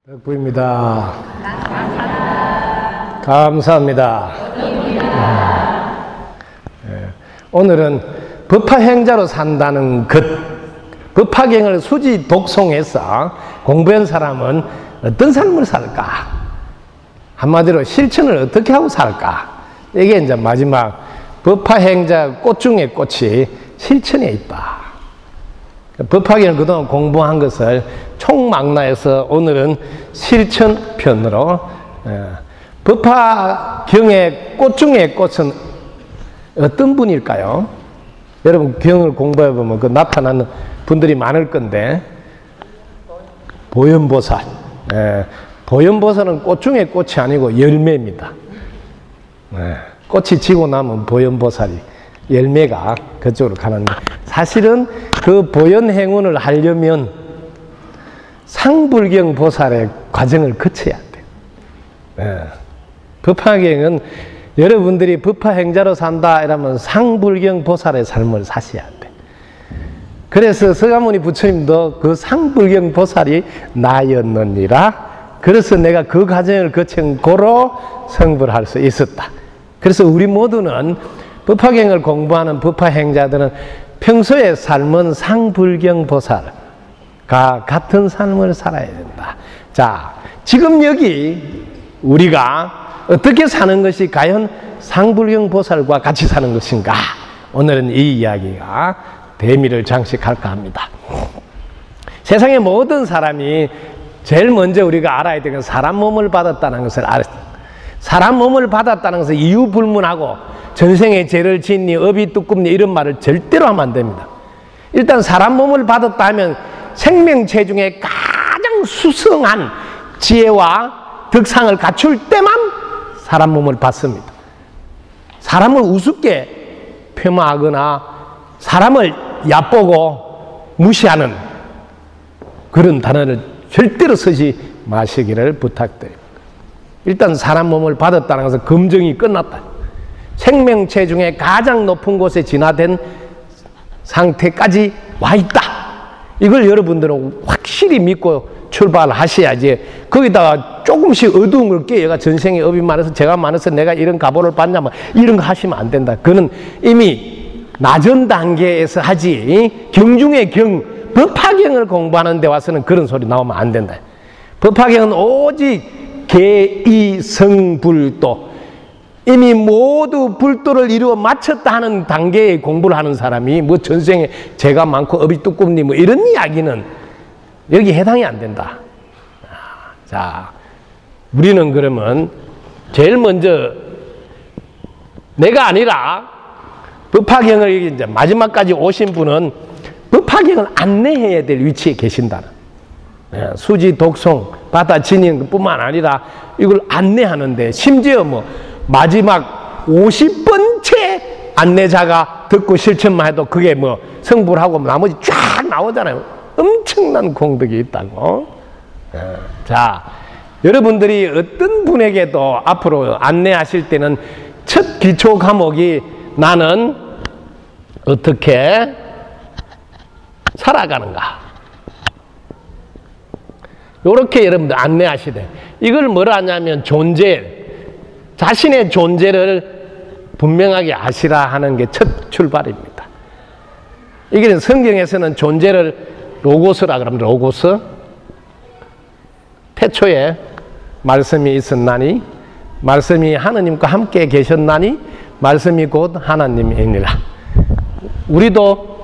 덕부입니다. 감사합니다. 오늘은 법화행자로 산다는 것, 법화경을 수지 독송해서 공부한 사람은 어떤 삶을 살까? 한마디로 실천을 어떻게 하고 살까? 이게 이제 마지막 법화행자 꽃 중의 꽃이 실천에 있다. 법화경을 그동안 공부한 것을 총망라해서 오늘은 실천편으로 법화경의 꽃 중의 꽃은 어떤 분일까요? 여러분 경을 공부해 보면 그 나타나는 분들이 많을 건데 보현보살. 보현보살은 꽃 중의 꽃이 아니고 열매입니다. 꽃이 지고 나면 보현보살이 열매가 그쪽으로 가는데 사실은 그 보현행운을 하려면 상불경 보살의 과정을 거쳐야 돼요. 법화경은 여러분들이 법화행자로 산다 이러면 상불경 보살의 삶을 사셔야 돼. 그래서 서가모니 부처님도 그 상불경 보살이 나였느니라. 그래서 내가 그 과정을 거친 고로 성불할 수 있었다. 그래서 우리 모두는 법화경을 공부하는 법화행자들은 평소의 삶은 상불경 보살과 같은 삶을 살아야 된다. 자, 지금 여기 우리가 어떻게 사는 것이 과연 상불경 보살과 같이 사는 것인가? 오늘은 이 이야기가 대미를 장식할까 합니다. 세상의 모든 사람이 제일 먼저 우리가 알아야 되는 건 사람 몸을 받았다는 것을 알았어요. 사람 몸을 받았다는 것은 이유 불문하고 전생에 죄를 짓니 업이 두껍니 이런 말을 절대로 하면 안 됩니다. 일단 사람 몸을 받았다 하면 생명체 중에 가장 수성한 지혜와 덕상을 갖출 때만 사람 몸을 받습니다. 사람을 우습게 폄하하거나 사람을 얕보고 무시하는 그런 단어를 절대로 쓰지 마시기를 부탁드립니다. 일단 사람 몸을 받았다는 것은 검증이 끝났다. 생명체 중에 가장 높은 곳에 진화된 상태까지 와 있다. 이걸 여러분들은 확실히 믿고 출발하셔야지 거기다가 조금씩 어두움을 깨가 전생에 업이 많아서 제가 많아서 내가 이런 가보를 받냐면 이런 거 하시면 안 된다. 그거는 이미 낮은 단계에서 하지 경중의 경 법화경을 공부하는 데 와서는 그런 소리 나오면 안 된다. 법화경은 오직 개이성불도 이미 모두 불도를 이루어 마쳤다 하는 단계의 공부를 하는 사람이 뭐 전생에 죄가 많고 업이 두껍니 뭐 이런 이야기는 여기 해당이 안 된다. 자, 우리는 그러면 제일 먼저 내가 아니라 법화경을 이제 마지막까지 오신 분은 법화경을 안내해야 될 위치에 계신다는. 수지 독송 받아지는 것뿐만 아니라 이걸 안내하는데 심지어 뭐 마지막 50번째 안내자가 듣고 실천만 해도 그게 뭐 성불하고 나머지 쫙 나오잖아요. 엄청난 공덕이 있다고. 자, 여러분들이 어떤 분에게도 앞으로 안내하실 때는 첫 기초 과목이 나는 어떻게 살아가는가. 이렇게 여러분들 안내하시되 이걸 뭐라 하냐면 자신의 존재를 분명하게 아시라 하는 게 첫 출발입니다. 이게 성경에서는 존재를 로고스라 그럽니다. 로고스. 태초에 말씀이 있었나니 말씀이 하느님과 함께 계셨나니 말씀이 곧 하나님이니라. 우리도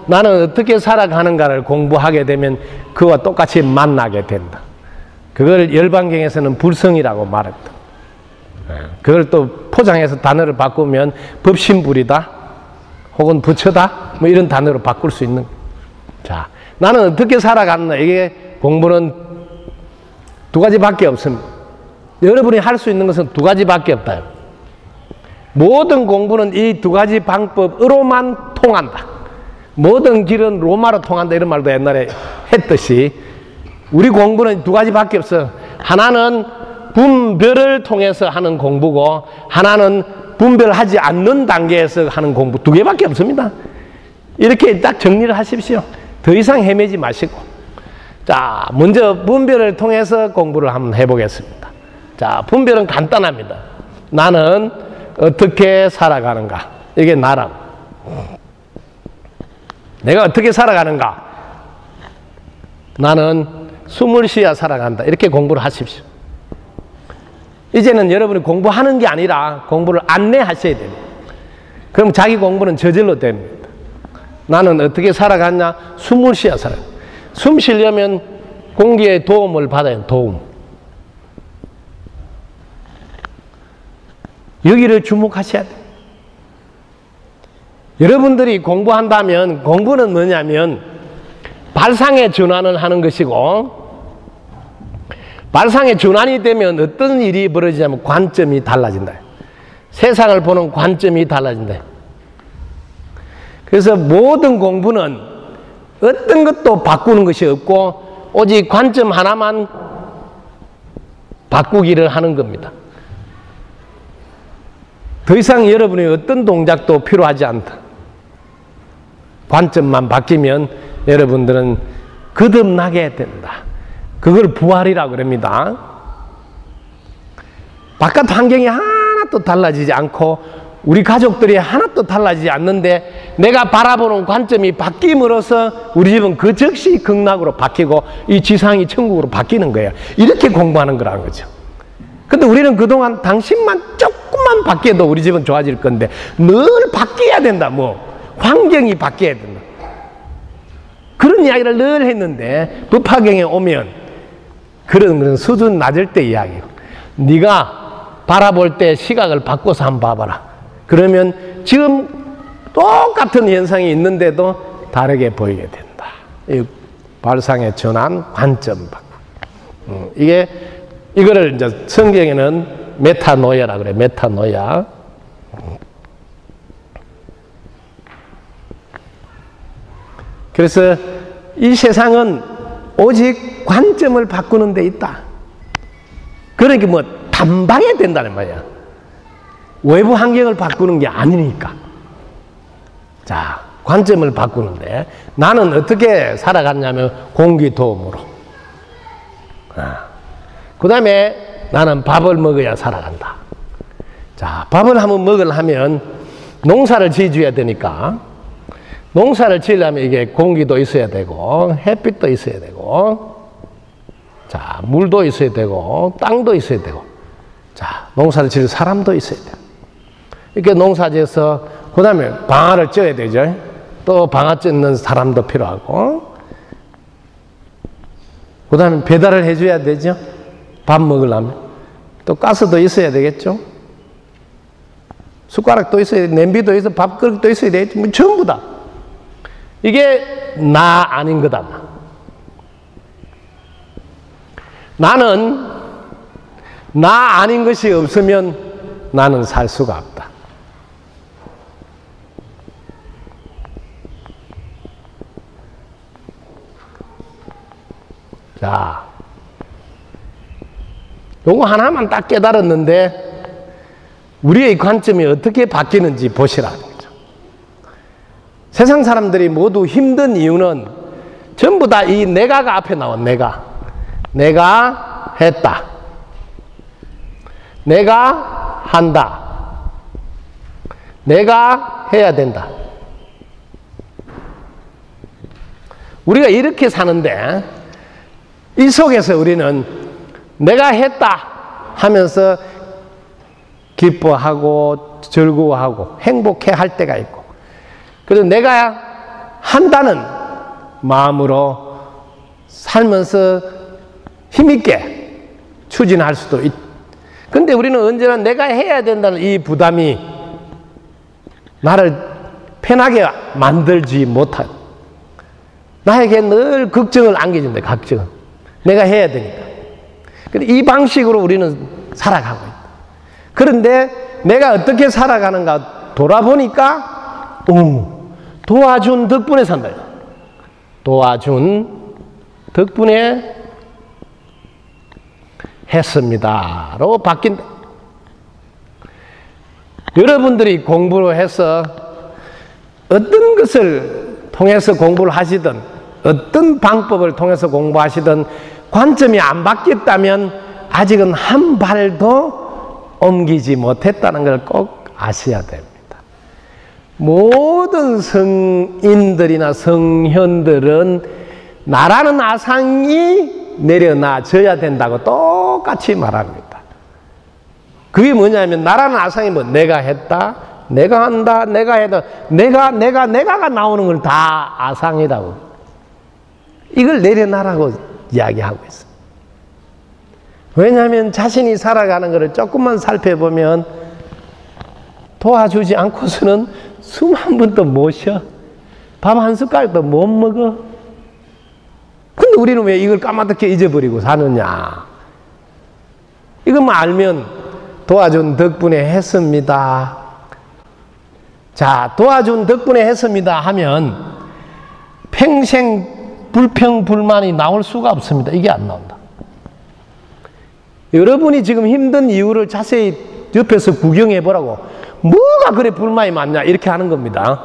나는 어떻게 살아가는가를 공부하게 되면 그와 똑같이 만나게 된다. 그걸 열반경에서는 불성이라고 말했다. 그걸 또 포장해서 단어를 바꾸면 법신불이다 혹은 부처다 뭐 이런 단어로 바꿀 수 있는. 자, 나는 어떻게 살아가는가. 이게 공부는 두 가지밖에 없습니다. 여러분이 할 수 있는 것은 두 가지밖에 없다. 모든 공부는 이 두 가지 방법으로만 통한다. 모든 길은 로마로 통한다 이런 말도 옛날에 했듯이 우리 공부는 두 가지밖에 없어. 하나는 분별을 통해서 하는 공부고 하나는 분별하지 않는 단계에서 하는 공부. 두 개밖에 없습니다. 이렇게 딱 정리를 하십시오. 더 이상 헤매지 마시고. 자, 먼저 분별을 통해서 공부를 한번 해보겠습니다. 자, 분별은 간단합니다. 나는 어떻게 살아가는가? 이게 나라고. 내가 어떻게 살아가는가? 나는 숨을 쉬어 살아간다. 이렇게 공부를 하십시오. 이제는 여러분이 공부하는 게 아니라 공부를 안내하셔야 됩니다. 그럼 자기 공부는 저절로 됩니다. 나는 어떻게 살아갔냐? 숨을 쉬어 살아요. 숨 쉬려면 공기의 도움을 받아야 해요. 도움. 여기를 주목하셔야 돼요. 여러분들이 공부한다면 공부는 뭐냐면 발상의 전환을 하는 것이고, 발상의 전환이 되면 어떤 일이 벌어지냐면 관점이 달라진다. 세상을 보는 관점이 달라진다. 그래서 모든 공부는 어떤 것도 바꾸는 것이 없고 오직 관점 하나만 바꾸기를 하는 겁니다. 더 이상 여러분의 어떤 동작도 필요하지 않다. 관점만 바뀌면 여러분들은 거듭나게 된다. 그걸 부활이라고 그럽니다. 바깥 환경이 하나도 달라지지 않고 우리 가족들이 하나도 달라지지 않는데 내가 바라보는 관점이 바뀜으로써 우리 집은 그 즉시 극락으로 바뀌고 이 지상이 천국으로 바뀌는 거예요. 이렇게 공부하는 거라는 거죠. 근데 우리는 그동안 당신만 조금만 바뀌어도 우리 집은 좋아질 건데 늘 바뀌어야 된다. 환경이 바뀌어야 된다. 그런 이야기를 늘 했는데 법화경에 오면 그런 수준 낮을 때 이야기예요. 네가 바라볼 때 시각을 바꿔서 한번 봐봐라. 그러면 지금 똑같은 현상이 있는데도 다르게 보이게 된다. 이 발상의 전환, 관점 바꾸기. 이거를 이제 성경에는 메타노야라 그래. 메타노야. 그래서 이 세상은 오직 관점을 바꾸는 데 있다. 그러니까 단박에 된다는 말이야. 외부 환경을 바꾸는 게 아니니까. 자, 관점을 바꾸는데 나는 어떻게 살아갔냐면 공기 도움으로. 그 다음에 나는 밥을 먹어야 살아간다. 자, 밥을 한번 먹으려면 농사를 지어줘야 되니까 농사를 지으려면 이게 공기도 있어야 되고 햇빛도 있어야 되고 자, 물도 있어야 되고 땅도 있어야 되고 자, 농사를 지을 사람도 있어야 돼요. 이렇게 농사 지어서 그 다음에 방아를 쪄야 되죠. 또 방아 쪄는 사람도 필요하고 그 다음에 배달을 해줘야 되죠. 밥 먹으려면 또 가스도 있어야 되겠죠. 숟가락도 있어야 돼. 냄비도 있어. 밥그릇도 있어야 되겠죠. 전부 다. 이게 나 아닌 거다. 나는 나 아닌 것이 없으면 나는 살 수가 없다. 자, 요거 하나만 딱 깨달았는데 우리의 관점이 어떻게 바뀌는지 보시라는 거죠. 세상 사람들이 모두 힘든 이유는 전부 다 이 내가가 앞에 나와. 내가 했다. 내가 한다. 내가 해야 된다. 우리가 이렇게 사는데 이 속에서 우리는 내가 했다 하면서 기뻐하고 즐거워하고 행복해 할 때가 있고, 그래서 내가 한다는 마음으로 살면서 힘있게 추진할 수도 있다. 근데 우리는 언제나 내가 해야 된다는 이 부담이 나를 편하게 만들지 못하고 나에게 늘 걱정을 안겨준다. 걱정. 내가 해야 되니까. 근데 이 방식으로 우리는 살아가고 있다. 그런데 내가 어떻게 살아가는가 돌아보니까 도와준 덕분에 산다. 도와준 덕분에 했습니다로 바뀐다. 여러분들이 공부를 해서 어떤 것을 통해서 공부를 하시든 어떤 방법을 통해서 공부하시든 관점이 안 바뀌었다면 아직은 한 발도 옮기지 못했다는 걸 꼭 아셔야 됩니다. 모든 성인들이나 성현들은 나라는 아상이 내려놔져야 된다고 똑같이 말합니다. 그게 뭐냐면 나라는 아상이 뭐 내가 했다, 내가 한다, 내가 해도 내가가 나오는 걸 다 아상이라고. 이걸 내려놔라고 이야기하고 있어요. 왜냐하면 자신이 살아가는 것을 조금만 살펴보면 도와주지 않고서는 숨 한 번도 못 쉬어. 밥 한 숟갈도 못 먹어. 근데 우리는 왜 이걸 까마득히 잊어버리고 사느냐. 이것만 알면 도와준 덕분에 했습니다. 자, 도와준 덕분에 했습니다 하면 평생 불평불만이 나올 수가 없습니다. 이게 안 나온다. 여러분이 지금 힘든 이유를 자세히 옆에서 구경해 보라고. 뭐가 그래 불만이 많냐 이렇게 하는 겁니다.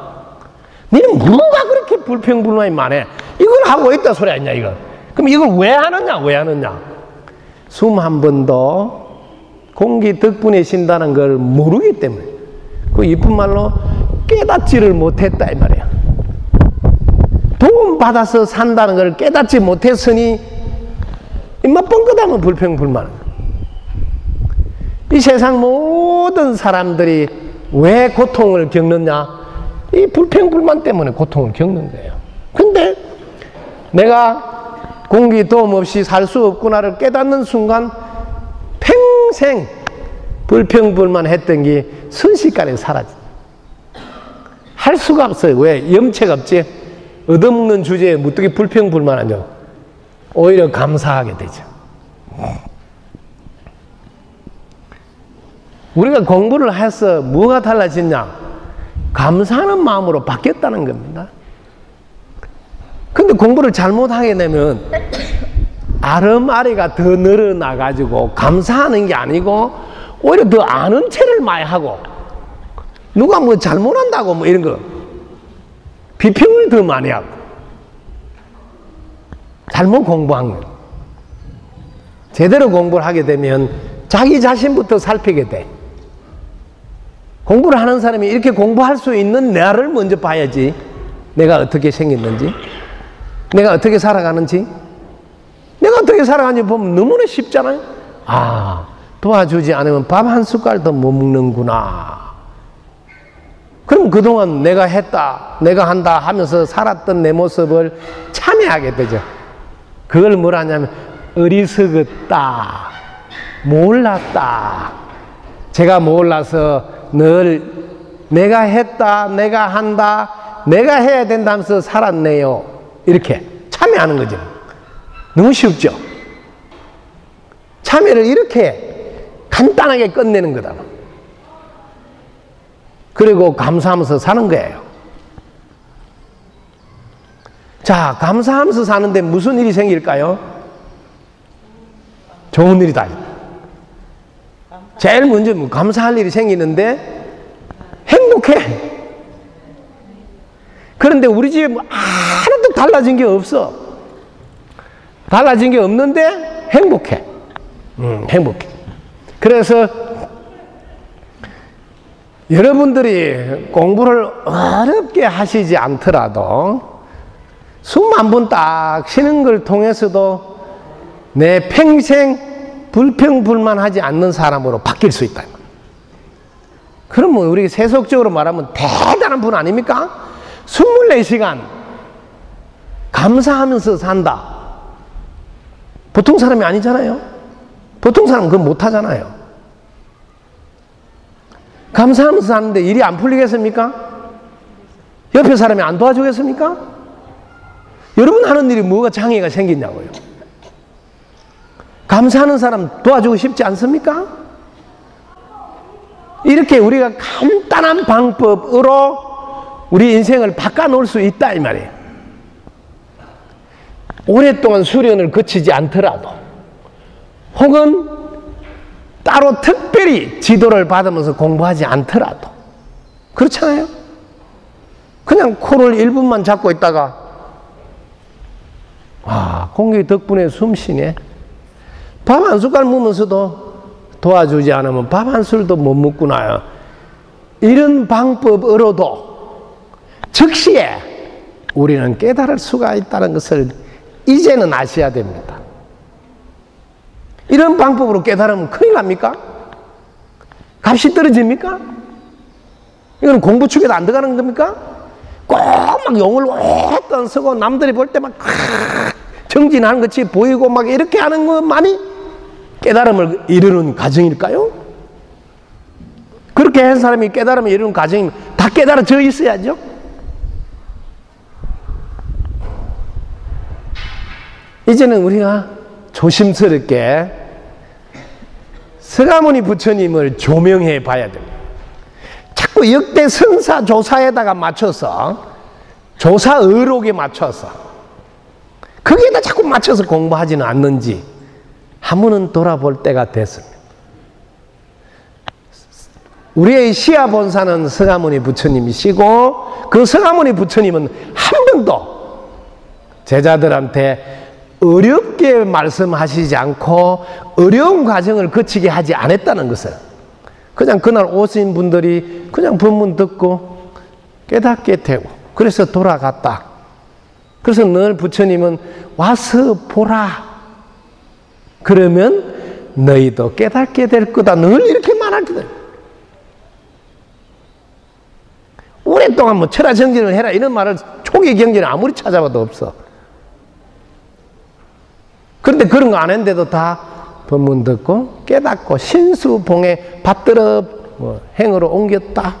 너는 뭐가 그렇게 불평불만이 많아? 이걸 하고 있다 소리 아니냐 이거. 그럼 이걸 왜 하느냐? 숨 한 번도 공기 덕분에 쉰다는 걸 모르기 때문에. 그 이쁜 말로 깨닫지를 못했다 이 말이야. 도움 받아서 산다는 걸 깨닫지 못했으니 입맛 뻥끗하면 불평불만. 이 세상 모든 사람들이 왜 고통을 겪느냐? 이 불평불만 때문에 고통을 겪는 거예요. 근데 내가 공기 도움 없이 살 수 없구나를 깨닫는 순간 평생 불평불만 했던 게 순식간에 사라져. 할 수가 없어요. 왜? 염치가 없지? 얻어먹는 주제에 무뚝이 불평불만하죠. 오히려 감사하게 되죠. 우리가 공부를 해서 뭐가 달라졌냐? 감사하는 마음으로 바뀌었다는 겁니다. 근데 공부를 잘못하게 되면 아름아리가 더 늘어나가지고 감사하는 게 아니고 오히려 더 아는 체를 많이 하고 누가 뭐 잘못한다고 뭐 이런 거 비평을 더 많이 하고 잘못 공부한 거. 제대로 공부를 하게 되면 자기 자신부터 살피게 돼. 공부를 하는 사람이 이렇게 공부할 수 있는 나를 먼저 봐야지. 내가 어떻게 생겼는지, 내가 어떻게 살아가는지, 내가 어떻게 살아가는지 보면 너무나 쉽잖아요. 아, 도와주지 않으면 밥 한 숟갈도 못 먹는구나. 그럼 그동안 내가 했다, 내가 한다 하면서 살았던 내 모습을 참여하게 되죠. 그걸 뭐라냐면 어리석었다, 몰랐다. 제가 몰라서 늘 내가 했다, 내가 한다, 내가 해야 된다면서 살았네요. 이렇게 참여하는 거죠. 너무 쉽죠? 참여를 이렇게 간단하게 끝내는 거다. 그리고 감사하면서 사는 거예요. 자, 감사하면서 사는데 무슨 일이 생길까요? 좋은 일이다. 제일 먼저 감사할 일이 생기는데 행복해. 그런데 우리 집에 하나도 달라진 게 없어. 달라진 게 없는데 행복해. 행복해. 그래서 여러분들이 공부를 어렵게 하시지 않더라도 숨 한 번 딱 쉬는 걸 통해서도 내 평생 불평불만하지 않는 사람으로 바뀔 수 있다. 그러면 우리 세속적으로 말하면 대단한 분 아닙니까? 24시간 감사하면서 산다. 보통 사람이 아니잖아요. 보통 사람은 그건 못하잖아요. 감사하면서 사는데 일이 안 풀리겠습니까? 옆에 사람이 안 도와주겠습니까? 여러분 하는 일이 뭐가 장애가 생기냐고요. 감사하는 사람 도와주고 싶지 않습니까? 이렇게 우리가 간단한 방법으로 우리 인생을 바꿔놓을 수 있다 이 말이에요. 오랫동안 수련을 거치지 않더라도 혹은 따로 특별히 지도를 받으면서 공부하지 않더라도 그렇잖아요. 그냥 코를 1분만 잡고 있다가 공기 덕분에 숨 쉬네. 밥 한 숟갈 먹으면서도 도와주지 않으면 밥 한 술도 못 먹구나. 이런 방법으로도 즉시에 우리는 깨달을 수가 있다는 것을 이제는 아셔야 됩니다. 이런 방법으로 깨달으면 큰일 납니까? 값이 떨어집니까? 이건 공부 축에도 안 들어가는 겁니까? 꼭 막 용을 오랫동안 쓰고 남들이 볼 때 막 정진하는 것이 보이고 막 이렇게 하는 것만이 깨달음을 이루는 과정일까요? 그렇게 한 사람이 깨달음을 이루는 과정이면 다 깨달아져 있어야죠. 이제는 우리가 조심스럽게 서가모니 부처님을 조명해 봐야 됩니다. 자꾸 역대 성사 조사에다가 맞춰서 조사 의록에 맞춰서 거기에다 자꾸 맞춰서 공부하지는 않는지 한 번은 돌아볼 때가 됐습니다. 우리의 시야 본사는 서가모니 부처님이시고 그 서가모니 부처님은 한 번도 제자들한테 어렵게 말씀하시지 않고 어려운 과정을 거치게 하지 않았다는 것을 그냥 그날 오신 분들이 그냥 법문 듣고 깨닫게 되고 그래서 돌아갔다. 그래서 늘 부처님은 와서 보라. 그러면 너희도 깨닫게 될 거다. 늘 이렇게 말하거든. 오랫동안 뭐 철학정진을 해라 이런 말을 초기 경전에 아무리 찾아봐도 없어. 그런데 그런 거 안 했는데도 다 법문 듣고 깨닫고 신수봉에 받들어 행으로 옮겼다.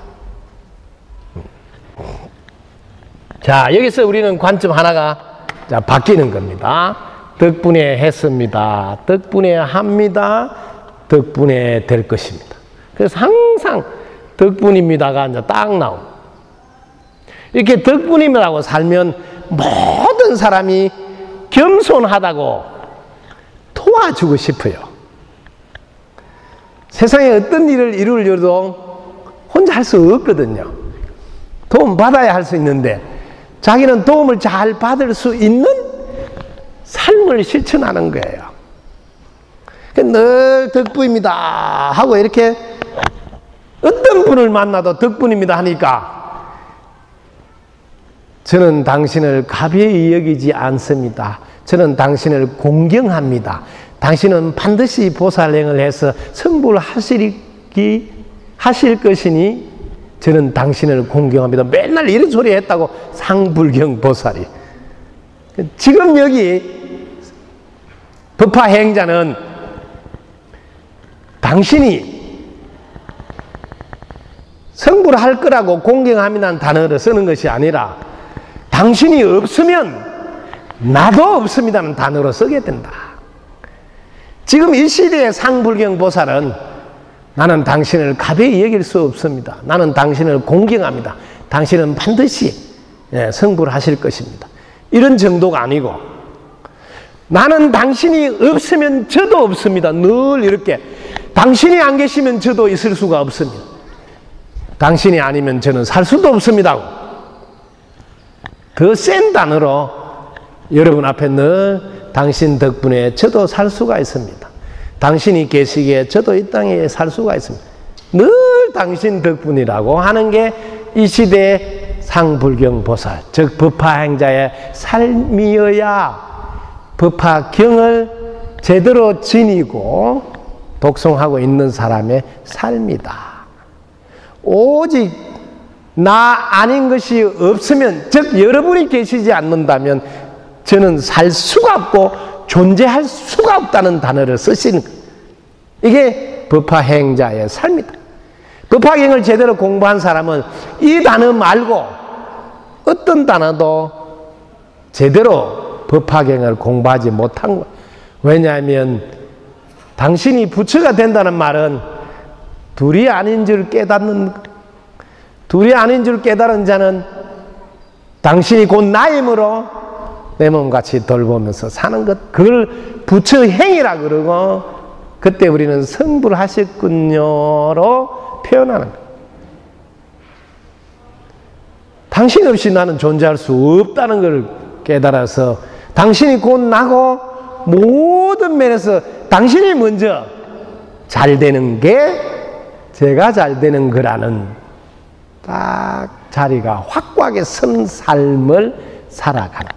자, 여기서 우리는 관점 하나가 바뀌는 겁니다. 덕분에 했습니다. 덕분에 합니다. 덕분에 될 것입니다. 그래서 항상 덕분입니다가 이제 딱 나옵니다. 이렇게 덕분입니다고 살면 모든 사람이 겸손하다고 도와주고 싶어요. 세상에 어떤 일을 이루려도 혼자 할 수 없거든요. 도움 받아야 할 수 있는데 자기는 도움을 잘 받을 수 있는 삶을 실천하는 거예요. 늘 덕분입니다 하고 이렇게 어떤 분을 만나도 덕분입니다 하니까 저는 당신을 가벼이 여기지 않습니다. 저는 당신을 공경합니다. 당신은 반드시 보살행을 해서 성불 하실 것이니 저는 당신을 공경합니다. 맨날 이런 소리 했다고 상불경 보살이. 지금 여기 법화행자는 당신이 성불할 거라고 공경함이라는 단어를 쓰는 것이 아니라 당신이 없으면 나도 없습니다는 단어로 쓰게 된다. 지금 이 시대의 상불경 보살은 나는 당신을 가벼이 여길 수 없습니다. 나는 당신을 공경합니다. 당신은 반드시 성불하실 것입니다. 이런 정도가 아니고 나는 당신이 없으면 저도 없습니다. 늘 이렇게 당신이 안 계시면 저도 있을 수가 없습니다. 당신이 아니면 저는 살 수도 없습니다. 더 센 단어로 여러분 앞에 늘 당신 덕분에 저도 살 수가 있습니다. 당신이 계시기에 저도 이 땅에 살 수가 있습니다. 늘 당신 덕분이라고 하는 게 이 시대의 상불경보살, 즉 법화행자의 삶이어야 법화경을 제대로 지니고 독송하고 있는 사람의 삶이다. 오직 나 아닌 것이 없으면, 즉 여러분이 계시지 않는다면 저는 살 수가 없고 존재할 수가 없다는 단어를 쓰시는 거예요. 이게 법화행자의 삶이다. 법화경을 제대로 공부한 사람은 이 단어 말고 어떤 단어도 제대로 법화경을 공부하지 못한 거예요. 왜냐하면 당신이 부처가 된다는 말은 둘이 아닌 줄 깨닫는, 둘이 아닌 줄 깨달은 자는 당신이 곧 나임으로 내 몸같이 돌보면서 사는 것, 그걸 부처행이라 그러고 그때 우리는 성불하셨군요로 표현하는 거예요. 당신 없이 나는 존재할 수 없다는 걸 깨달아서 당신이 곧 나고 모든 면에서 당신이 먼저 잘 되는 게 제가 잘 되는 거라는 딱 자리가 확고하게 선 삶을 살아가는,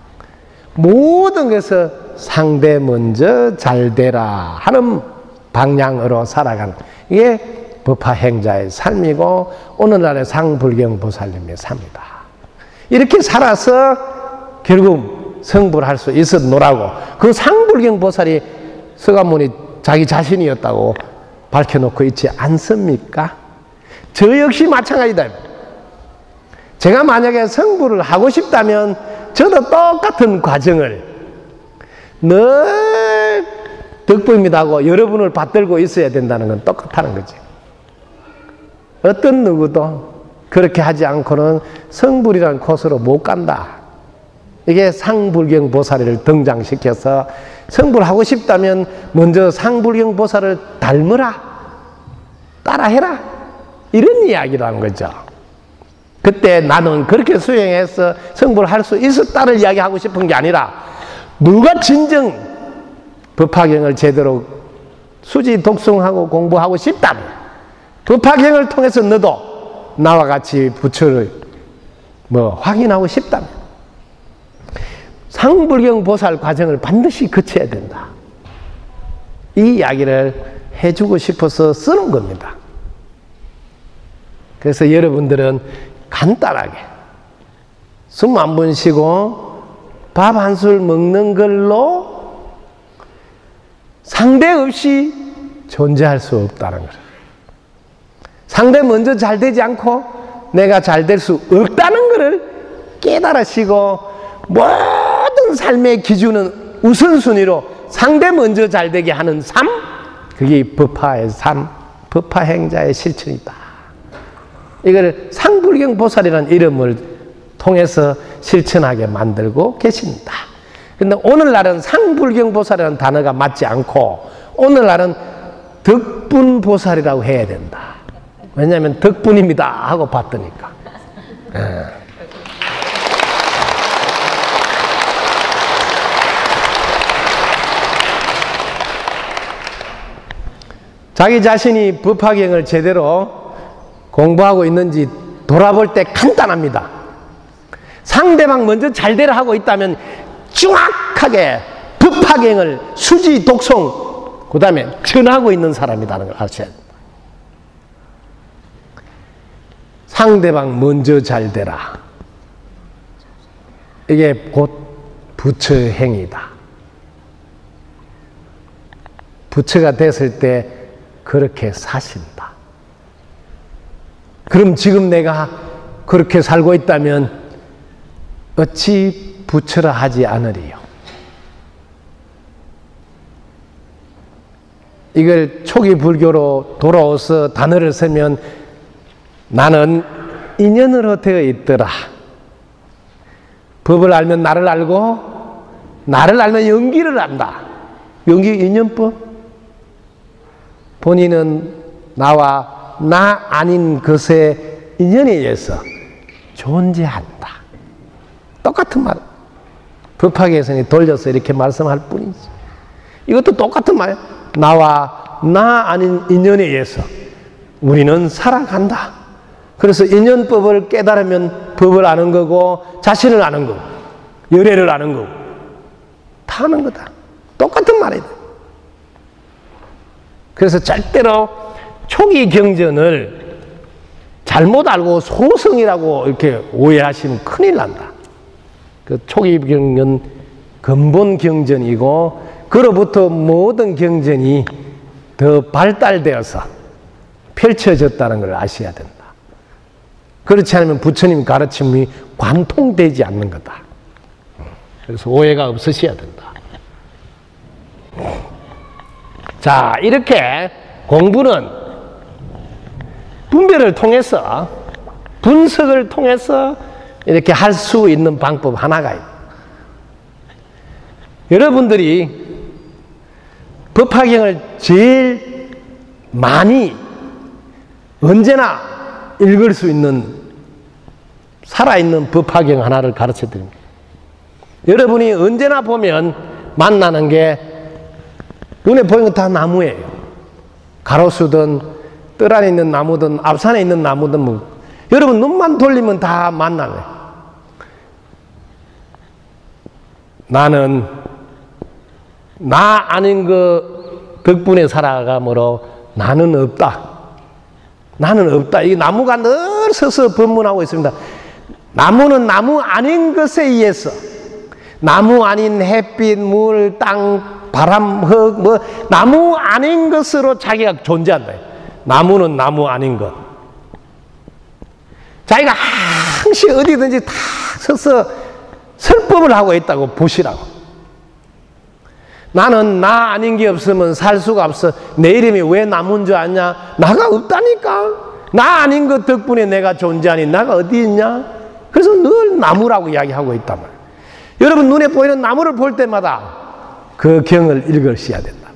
모든 것에서 상대 먼저 잘 되라 하는 방향으로 살아가는, 이게 법화행자의 삶이고 오늘날의 상불경보살님의 삶이다. 이렇게 살아서 결국 성불 할 수 있었노라고 그 상불경보살이 서가모니 자기 자신이었다고 밝혀놓고 있지 않습니까? 저 역시 마찬가지다. 제가 만약에 성불을 하고 싶다면 저도 똑같은 과정을 늘 덕분입니다 하고 여러분을 받들고 있어야 된다는 건 똑같다는 거지. 어떤 누구도 그렇게 하지 않고는 성불이라는 코스로 못 간다. 이게 상불경보살을 등장시켜서 성불하고 싶다면 먼저 상불경보살을 닮으라, 따라해라, 이런 이야기라는 거죠. 그때 나는 그렇게 수행해서 성불할 수 있었다를 이야기하고 싶은 게 아니라, 누가 진정 법화경을 제대로 수지 독송하고 공부하고 싶다면 법화경을 통해서 너도 나와 같이 부처를 확인하고 싶다면 상불경보살 과정을 반드시 거쳐야 된다. 이 이야기를 해주고 싶어서 쓰는 겁니다. 그래서 여러분들은 간단하게 숨 한 번 쉬고 밥 한 술 먹는 걸로 상대 없이 존재할 수 없다는 거예요. 상대 먼저 잘 되지 않고 내가 잘 될 수 없다는 것을 깨달으시고 모든 삶의 기준은 우선순위로 상대 먼저 잘 되게 하는 삶, 그게 법화의 삶, 법화행자의 실천이다. 이걸 상불경보살이라는 이름을 통해서 실천하게 만들고 계십니다. 그런데 오늘날은 상불경보살이라는 단어가 맞지 않고 오늘날은 덕분보살이라고 해야 된다. 왜냐하면 덕분입니다 하고 봤더니까. 자기 자신이 법화경을 제대로 공부하고 있는지 돌아볼 때 간단합니다. 상대방 먼저 잘 되라 하고 있다면 정확하게 법화경을 수지 독송 그 다음에 전하고 있는 사람이라는 걸 아셔야 됩니다. 상대방 먼저 잘 되라, 이게 곧 부처행위다. 부처가 됐을 때 그렇게 사신다. 그럼 지금 내가 그렇게 살고 있다면 어찌 부처라 하지 않으리요? 이걸 초기 불교로 돌아와서 단어를 쓰면 나는 인연으로 되어 있더라. 법을 알면 나를 알고 나를 알면 연기를 안다. 연기 인연법. 본인은 나와 나 아닌 것의 인연에 의해서 존재한다. 똑같은 말. 법화계에서는 돌려서 이렇게 말씀할 뿐이지. 이것도 똑같은 말이야. 나와 나 아닌 인연에 의해서 우리는 살아간다. 그래서 인연법을 깨달으면 법을 아는 거고 자신을 아는 거고 열애를 아는 거고 다 아는 거다. 똑같은 말이다. 그래서 절대로 초기 경전을 잘못 알고 소성이라고 이렇게 오해하시면 큰일 난다. 그 초기 경전 근본 경전이고 그로부터 모든 경전이 더 발달되어서 펼쳐졌다는 걸 아셔야 된다. 그렇지 않으면 부처님 가르침이 관통되지 않는 거다. 그래서 오해가 없으셔야 된다. 자, 이렇게 공부는 분별을 통해서 분석을 통해서 이렇게 할 수 있는 방법 하나가 있다. 여러분들이 법화경을 제일 많이 언제나 읽을 수 있는 살아있는 법화경 하나를 가르쳐 드립니다. 여러분이 언제나 보면 만나는 게 눈에 보이는 건 다 나무예요. 가로수든 뜰 안에 있는 나무든 앞산에 있는 나무든 뭐. 여러분 눈만 돌리면 다 만나네. 나는 나 아닌 그 덕분에 살아가므로 나는 없다. 나는 없다. 이 나무가 늘 서서 법문하고 있습니다. 나무는 나무 아닌 것에 의해서 나무 아닌 햇빛, 물, 땅, 바람, 흙, 뭐 나무 아닌 것으로 자기가 존재한다. 나무는 나무 아닌 것. 자기가 항시 어디든지 다 서서 설법을 하고 있다고 보시라고. 나는 나 아닌 게 없으면 살 수가 없어. 내 이름이 왜 나무인 줄 아냐? 나가 없다니까. 나 아닌 것 덕분에 내가 존재하니 나가 어디 있냐? 그래서 늘 나무라고 이야기하고 있단 말이에요. 여러분 눈에 보이는 나무를 볼 때마다 그 경을 읽으셔야 된다.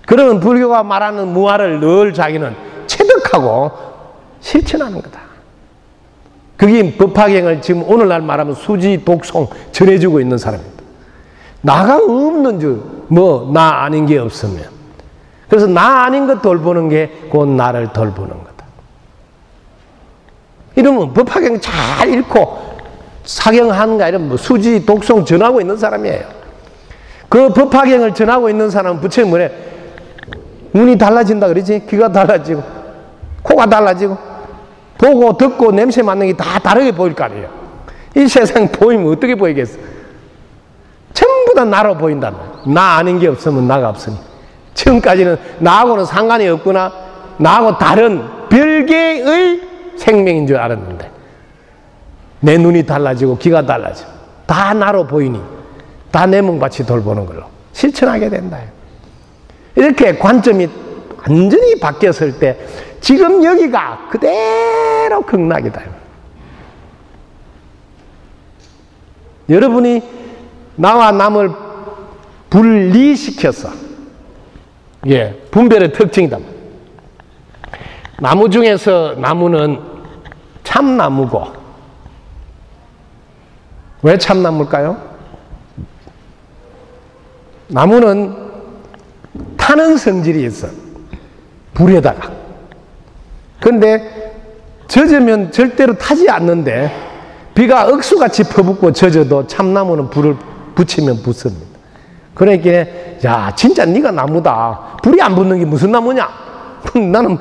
그러면 불교가 말하는 무아를 늘 자기는 체득하고 실천하는 거다. 그게 법화경을 지금 오늘날 말하면 수지 독송 전해주고 있는 사람입니다. 나가 없는 줄, 뭐 나 아닌 게 없으면. 그래서 나 아닌 것 돌보는 게 곧 나를 돌보는 거다. 이러면 법화경 잘 읽고 사경한가 이런 뭐 수지 독송 전하고 있는 사람이에요. 그 법화경을 전하고 있는 사람은 부처님 뭐래? 눈이 달라진다 그러지? 귀가 달라지고 코가 달라지고 보고 듣고 냄새 맡는 게 다 다르게 보일 거 아니에요. 이 세상 보이면 어떻게 보이겠어? 전부 다 나로 보인다. 나 아닌 게 없으면 나가 없으니. 지금까지는 나하고는 상관이 없구나. 나하고 다른 별개의 생명인 줄 알았는데 내 눈이 달라지고 귀가 달라지고 다 나로 보이니 다 내 몸같이 돌보는 걸로 실천하게 된다. 이렇게 관점이 완전히 바뀌었을 때 지금 여기가 그대로 극락이다. 여러분이 나와 남을 분리시켜서 분별의 특징이다. 나무 중에서 나무는 참나무고 왜 참나무일까요? 나무는 타는 성질이 있어. 불에다가. 근데 젖으면 절대로 타지 않는데 비가 억수같이 퍼붓고 젖어도 참나무는 불을 붙이면 붙습니다. 그러니까 야 진짜 네가 나무다. 불이 안 붙는 게 무슨 나무냐? 나는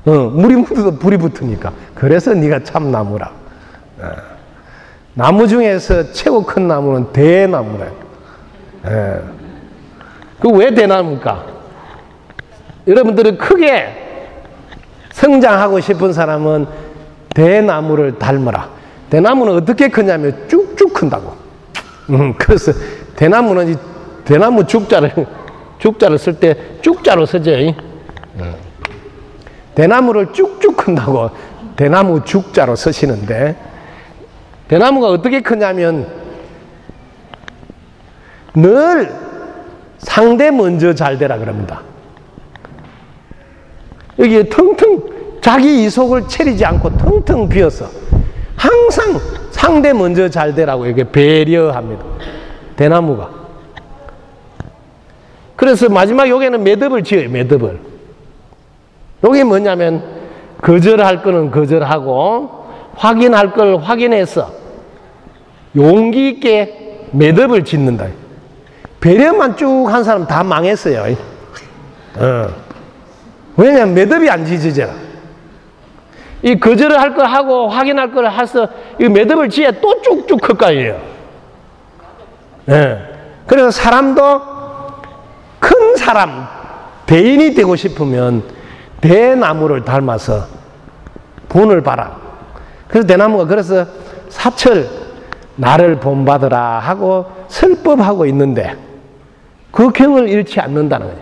물이 묻어도 불이 붙으니까. 그래서 네가 참나무라. 나무 중에서 최고 큰 나무는 대나무래. 그 왜 대나무일까? 여러분들이 크게 성장하고 싶은 사람은 대나무를 닮아라. 대나무는 어떻게 크냐면 쭉쭉 큰다고. 그래서 대나무는 대나무 죽자를 쓸 때 쭉자로 쓰죠. 대나무를 쭉쭉 큰다고 대나무 죽자로 쓰시는데 대나무가 어떻게 크냐면 늘 상대 먼저 잘 되라 그럽니다. 여기에 텅텅 자기 이속을 채리지 않고 텅텅 비어서 항상 상대 먼저 잘 되라고 이렇게 배려합니다. 대나무가. 그래서 마지막 여기에는 매듭을 지어요. 매듭을. 여기 뭐냐면 거절할 거는 거절하고 확인할 걸 확인해서 용기 있게 매듭을 짓는다. 배려만 쭉 한 사람 다 망했어요. 왜냐하면 매듭이 안 지어지잖아. 이 거절을 할 걸 하고 확인할 걸 해서 이 매듭을 지어야 또 쭉쭉 클 거 아니에요. 그래서 사람도 큰 사람, 대인이 되고 싶으면 대나무를 닮아서 본을 봐라. 그래서 대나무가 그래서 사철 나를 본받으라 하고 설법하고 있는데 그 경을 잃지 않는다는 거예요.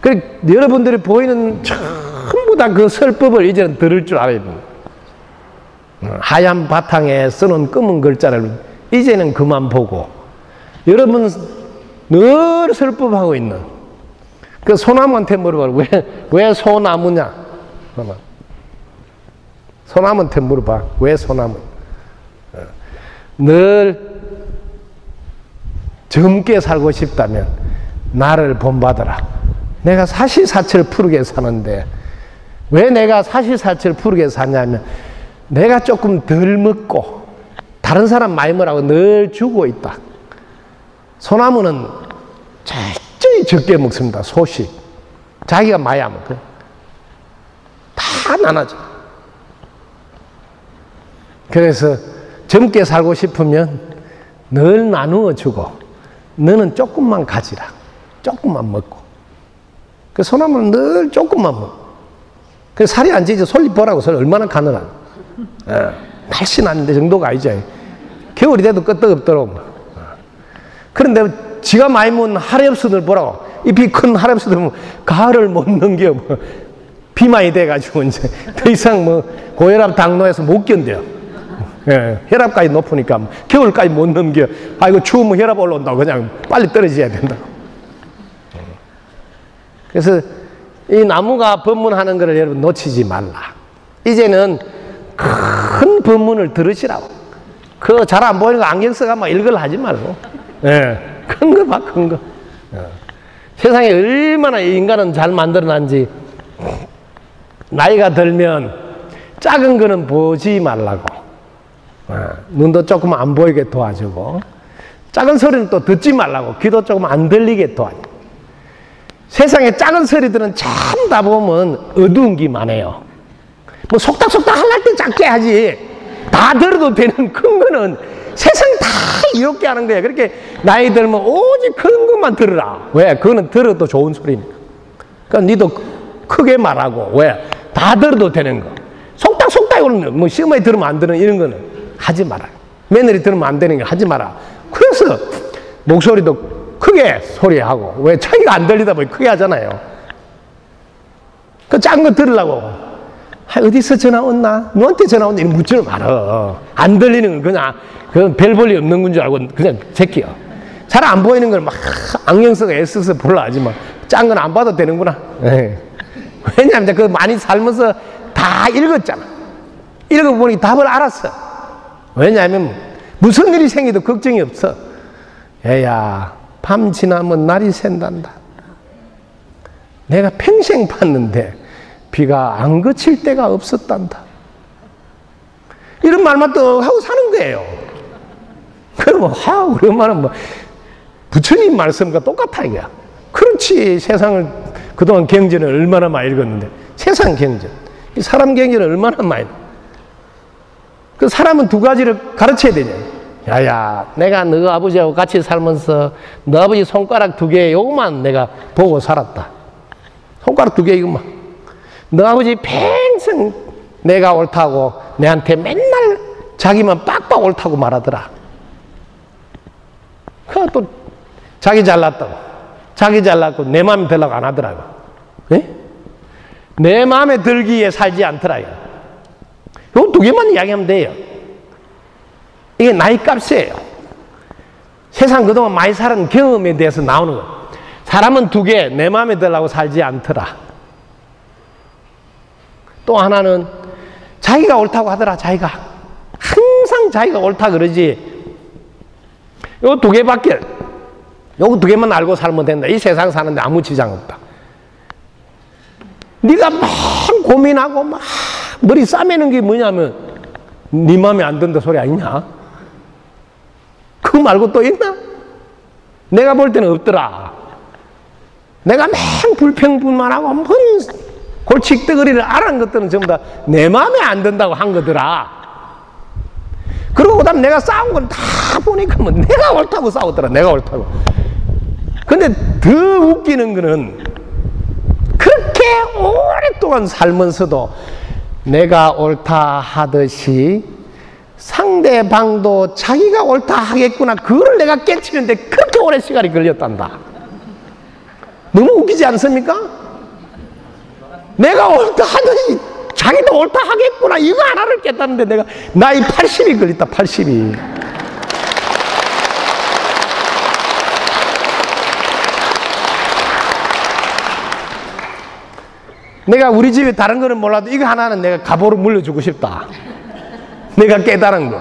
그러니까 여러분들이 보이는 전부 다 그 설법을 이제는 들을 줄 알아야 됩니다. 하얀 바탕에 쓰는 검은 글자를 이제는 그만 보고 여러분 늘 설법하고 있는 그 소나무한테 물어봐. 왜 소나무냐? 소나무한테 물어봐. 왜 소나무? 늘 젊게 살고 싶다면 나를 본받아라. 내가 사시사철 푸르게 사는데 왜 내가 사시사철 푸르게 사냐면 내가 조금 덜 먹고 다른 사람 많이 먹으라고 늘 주고 있다. 소나무는 철저히 적게 먹습니다. 소식. 자기가 많이 안 먹어요. 다 나눠줘. 그래서 젊게 살고 싶으면 늘 나누어 주고 너는 조금만 가지라. 조금만 먹고. 그 소나무는 늘 조금만 먹고. 그 살이 안 찌지. 솔잎 보라고 솔 얼마나 가느라. 날씬한데 정도가 아니죠. 겨울이 돼도 끄떡없도록. 그런데 지가 많이 먹은 하랩순을 보라고. 잎이 큰 하랩순을 보면 가을을 못 넘겨. 비만이 돼가지고 이제 더 이상 고혈압 당뇨에서 못 견뎌요. 예, 혈압까지 높으니까 겨울까지 못 넘겨. 아이고 추우면 혈압 올라온다고 그냥 빨리 떨어져야 된다고. 그래서 이 나무가 법문하는 것을 여러분 놓치지 말라. 이제는 큰 법문을 들으시라고. 그 잘 안 보이는 거 안경 써가 막 이걸 하지 말고. 예, 큰 거 봐, 큰 거. 세상에 얼마나 인간은 잘 만들어놨는지. 나이가 들면 작은 거는 보지 말라고. 눈도 조금 안 보이게 도와주고, 작은 소리는 또 듣지 말라고. 귀도 조금 안 들리게 도와주고. 세상에 작은 소리들은 참다 보면 어두운 기만 해요. 뭐 속닥속닥 할랄 때 작게 하지. 다 들어도 되는 큰 거는 세상 다 이롭게 하는 거야. 그렇게 나이 들면 오직 큰 것만 들으라. 왜? 그거는 들어도 좋은 소리니까. 그러니까 니도 크게 말하고. 왜? 다 들어도 되는 거. 속닥속닥으로는 뭐 시어머니 들으면 안 되는 이런 거는 하지 마라. 며느리 들으면 안 되는 거 하지 마라. 그래서 목소리도 크게 소리하고. 왜? 자기가 안 들리다 보니 크게 하잖아요. 그 작은 거 들으려고. 어디서 전화 왔나? 너한테 전화 왔나? 이런 묻지를 말아. 안 들리는 건 그냥 그건 별 볼일 없는 건 줄 알고 그냥 제끼요. 잘 안 보이는 걸 막 안경 쓰고 애써서 보려 하지 마. 작은 건 안 봐도 되는구나. 네. 왜냐하면 그 많이 살면서 다 읽었잖아. 읽어보니 답을 알았어. 왜냐하면 무슨 일이 생기도 걱정이 없어. 애야, 밤 지나면 날이 샌단다. 내가 평생 봤는데 비가 안 그칠 때가 없었단다. 이런 말만 또 하고 사는 거예요. 그러면 우리 엄마는 뭐 부처님 말씀과 똑같아 이거야. 그렇지. 세상을 그동안 경전을 얼마나 많이 읽었는데 세상 경전, 이 사람 경전을 얼마나 많이. 그 사람은 두 가지를 가르쳐야 되냐. 야야, 내가 너 아버지하고 같이 살면서 너 아버지 손가락 두 개 요것만 내가 보고 살았다. 손가락 두 개 이것만. 너 아버지 평생 내가 옳다고 내한테 맨날 자기만 빡빡 옳다고 말하더라. 그 또 자기 잘났다고. 자기 잘났고 내 마음에 들라고 안 하더라고. 네? 내 마음에 들기에 살지 않더라. 요 두 개만 이야기하면 돼요. 이게 나이 값이에요. 세상 그동안 많이 살은 경험에 대해서 나오는 거예요. 사람은 두 개, 내 마음에 들라고 살지 않더라. 또 하나는 자기가 옳다고 하더라. 자기가 항상 자기가 옳다 그러지. 요 두 개밖에, 요거 두 개만 알고 살면 된다. 이 세상 사는데 아무 지장 없다. 네가 막 고민하고 막 머리 싸매는 게 뭐냐면 네 마음에 안 든다 소리 아니냐? 그거 말고 또 있나? 내가 볼 때는 없더라. 내가 맨 불평불만하고 뭔 골칫덩어리를 알아는 것들은 전부 다 내 마음에 안 든다고 한 거더라. 그러고 그다음 내가 싸운 건 다 보니까 뭐 내가 옳다고 싸우더라. 내가 옳다고. 근데 더 웃기는 거는 그렇게 오랫동안 살면서도 내가 옳다 하듯이 상대방도 자기가 옳다 하겠구나. 그걸 내가 깨치는데 그렇게 오랜 시간이 걸렸단다. 너무 웃기지 않습니까? 내가 옳다 하듯이 자기도 옳다 하겠구나. 이거 하나를 깼다는데 내가 나이 80이 걸렸다. 80이. 내가 우리 집에 다른 거는 몰라도 이거 하나는 내가 가보로 물려주고 싶다. 내가 깨달은 거.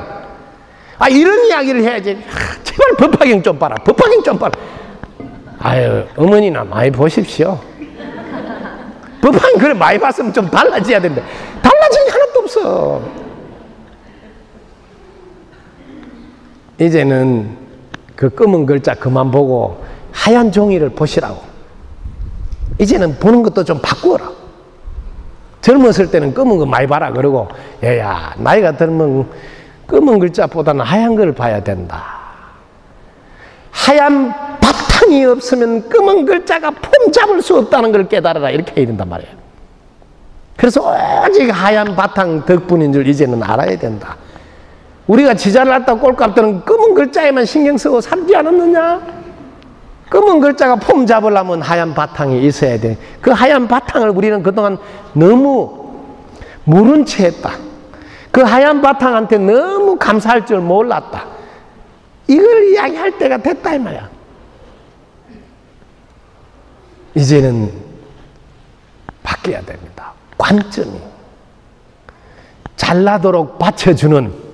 아, 이런 이야기를 해야지. 제발 법화경 좀 봐라. 법화경 좀 봐라. 아유, 어머니나 많이 보십시오. 법화경 그래 많이 봤으면 좀 달라져야 되는데 달라진 게 하나도 없어. 이제는 그 검은 글자 그만 보고 하얀 종이를 보시라고. 이제는 보는 것도 좀 바꾸어라. 젊었을 때는 검은 거 많이 봐라 그러고, 얘야 나이가 들면 검은 글자보다는 하얀 걸 봐야 된다. 하얀 바탕이 없으면 검은 글자가 폼 잡을 수 없다는 걸 깨달아라, 이렇게 해야 된단 말이에요. 그래서 오직 하얀 바탕 덕분인 줄 이제는 알아야 된다. 우리가 지자를 했다고 꼴값 때는 검은 글자에만 신경 쓰고 살지 않았느냐? 검은 글자가 폼 잡으려면 하얀 바탕이 있어야 돼. 그 하얀 바탕을 우리는 그동안 너무 모른 채 했다. 그 하얀 바탕한테 너무 감사할 줄 몰랐다. 이걸 이야기할 때가 됐다 이 말이야. 이제는 바뀌어야 됩니다. 관점이 잘나도록 받쳐주는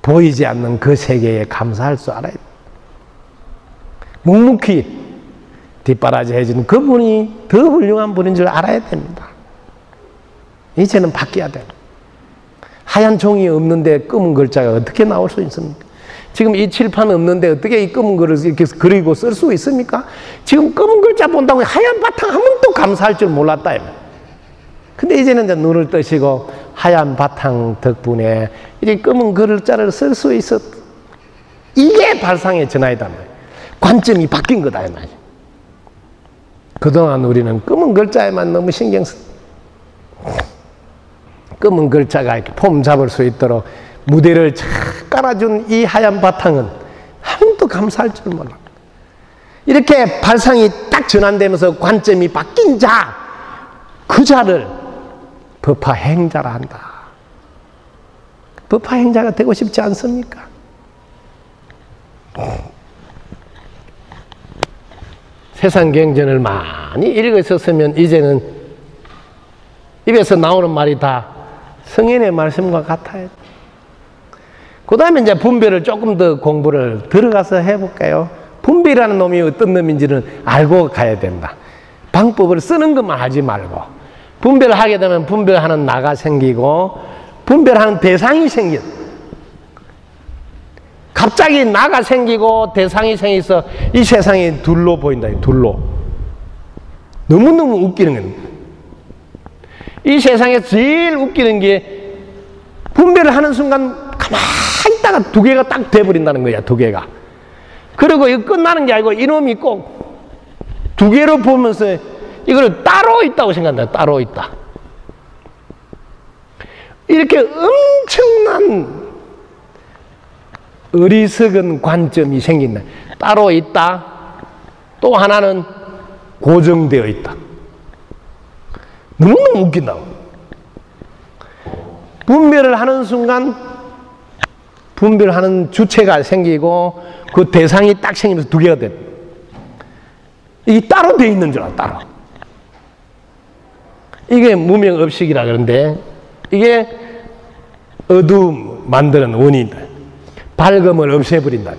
보이지 않는 그 세계에 감사할 줄 알아야 돼. 묵묵히 뒷바라지 해주는 그분이 더 훌륭한 분인 줄 알아야 됩니다. 이제는 바뀌어야 돼요. 하얀 종이 없는데 검은 글자가 어떻게 나올 수 있습니까? 지금 이 칠판 없는데 어떻게 이 검은 글을 이렇게 그리고 쓸 수 있습니까? 지금 검은 글자 본다고 하얀 바탕 하면 또 감사할 줄 몰랐다. 근데 이제는 이제 눈을 뜨시고 하얀 바탕 덕분에 이제 검은 글자를 쓸 수 있었. 이게 발상의 전환이다. 관점이 바뀐 거다 이 말이야. 그동안 우리는 검은 글자에만 너무 신경 쓰. 검은 글자가 이렇게 폼 잡을 수 있도록 무대를 착 깔아준 이 하얀 바탕은 아무도 감사할 줄 몰라. 이렇게 발상이 딱 전환되면서 관점이 바뀐 자, 그 자를 법화행자라 한다. 법화행자가 되고 싶지 않습니까? 세상 경전을 많이 읽었었으면 이제는 입에서 나오는 말이 다 성인의 말씀과 같아요. 그 다음에 이제 분별을 조금 더 공부를 들어가서 해볼까요? 분별이라는 놈이 어떤 놈인지는 알고 가야 된다. 방법을 쓰는 것만 하지 말고, 분별을 하게 되면 분별하는 나가 생기고 분별하는 대상이 생겨. 갑자기 나가 생기고 대상이 생겨서 이 세상이 둘로 보인다. 둘로. 너무너무 웃기는 거예요. 이 세상에 제일 웃기는 게 분별을 하는 순간 가만히 있다가 두 개가 딱 돼버린다는 거야. 두 개가. 그리고 이거 끝나는 게 아니고 이놈이 꼭 두 개로 보면서 이걸 따로 있다고 생각한다. 따로 있다. 이렇게 엄청난 어리석은 관점이 생긴다. 따로 있다. 또 하나는 고정되어 있다. 너무너무 웃긴다고. 분별을 하는 순간 분별하는 주체가 생기고 그 대상이 딱 생기면서 두 개가 돼. 이게 따로 되어 있는 줄 알아. 따로. 이게 무명업식이라 그러는데 이게 어두움 만드는 원인이다. 밝음을 없애버린다.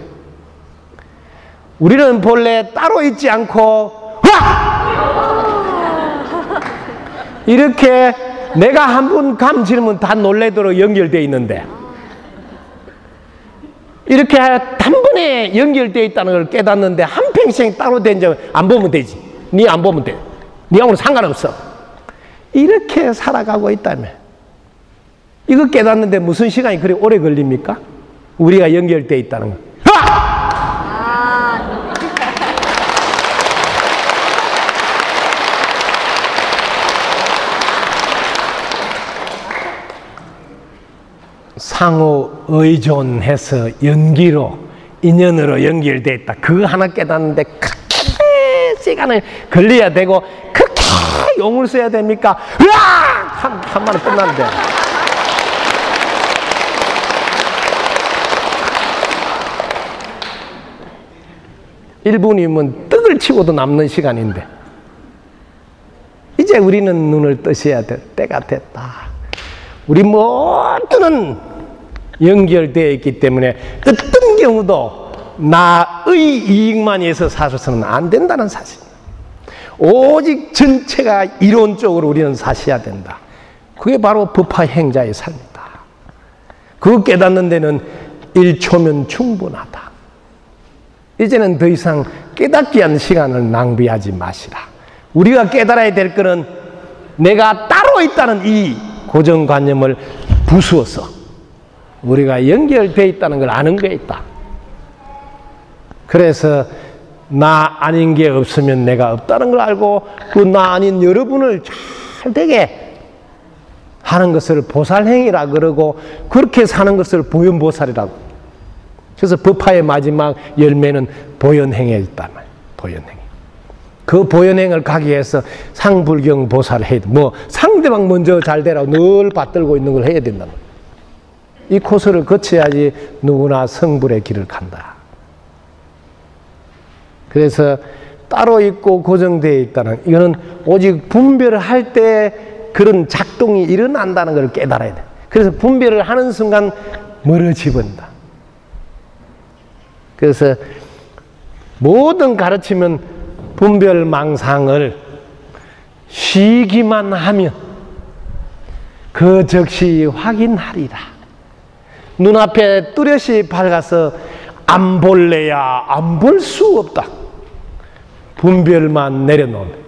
우리는 본래 따로 있지 않고 이렇게 내가 한 번 감지르면 다 놀래도록 연결되어 있는데 이렇게 단번에 연결되어 있다는 걸 깨닫는데 한평생 따로 된 점 안 보면 되지. 니 안 보면 돼. 니하고는 상관없어. 이렇게 살아가고 있다며. 이거 깨닫는데 무슨 시간이 그리 오래 걸립니까? 우리가 연결되어 있다는 거. 상호 의존해서 연기로 인연으로 연결되어 있다. 그거 하나 깨닫는데 그렇게 시간을 걸려야 되고 그렇게 용을 써야 됩니까? 으악! 한 마리 끝났는데. (1분이면) 떡을 치고도 남는 시간인데 이제 우리는 눈을 뜨셔야 될 때가 됐다. 우리 모두는 연결되어 있기 때문에 어떤 경우도 나의 이익만 위해서 살아서는 안 된다는 사실. 오직 전체가 이론적으로 우리는 사셔야 된다. 그게 바로 법화 행자의 삶이다. 그거 깨닫는 데는 1초면 충분하다. 이제는 더 이상 깨닫기 위한 시간을 낭비하지 마시라. 우리가 깨달아야 될 것은 내가 따로 있다는 이 고정관념을 부수어서 우리가 연결되어 있다는 걸 아는 게 있다. 그래서 나 아닌 게 없으면 내가 없다는 걸 알고 그 나 아닌 여러분을 잘 되게 하는 것을 보살행위라 그러고 그렇게 사는 것을 보현보살이라고. 그래서 법화의 마지막 열매는 보현행에 있단 말이에요. 보현행. 그 보현행을 가기 위해서 상불경 보살을 해야 돼. 뭐 상대방 먼저 잘 되라고 늘 받들고 있는 걸 해야 된단 말이에요. 이 코스를 거쳐야지 누구나 성불의 길을 간다. 그래서 따로 있고 고정되어 있다는 이거는 오직 분별을 할 때 그런 작동이 일어난다는 걸 깨달아야 돼. 그래서 분별을 하는 순간 멀어져 버린다. 그래서 모든 가르치면 분별망상을 쉬기만 하면 그 즉시 확인하리라. 눈앞에 뚜렷이 밝아서 안 볼래야 안 볼 수 없다. 분별만 내려놓으면.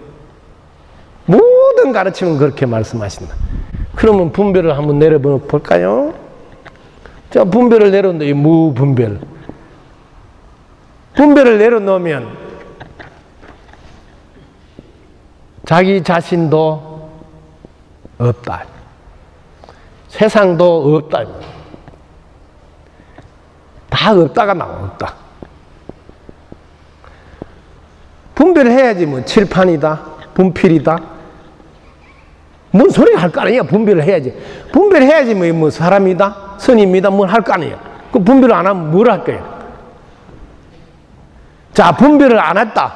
모든 가르침은 그렇게 말씀하신다. 그러면 분별을 한번 내려볼까요? 자, 분별을 내려놓는다. 이 무분별. 분별을 내려놓으면 자기 자신도 없다. 세상도 없다. 다 없다가 나와. 없다. 분별을 해야지 뭐 칠판이다, 분필이다. 뭔 소리 할 거 아니야. 분별을 해야지. 분별해야지 뭐 사람이다, 선입니다, 뭘 할 거 아니야. 그 분별을 안 하면 뭘 할 거야. 자, 분별을 안 했다.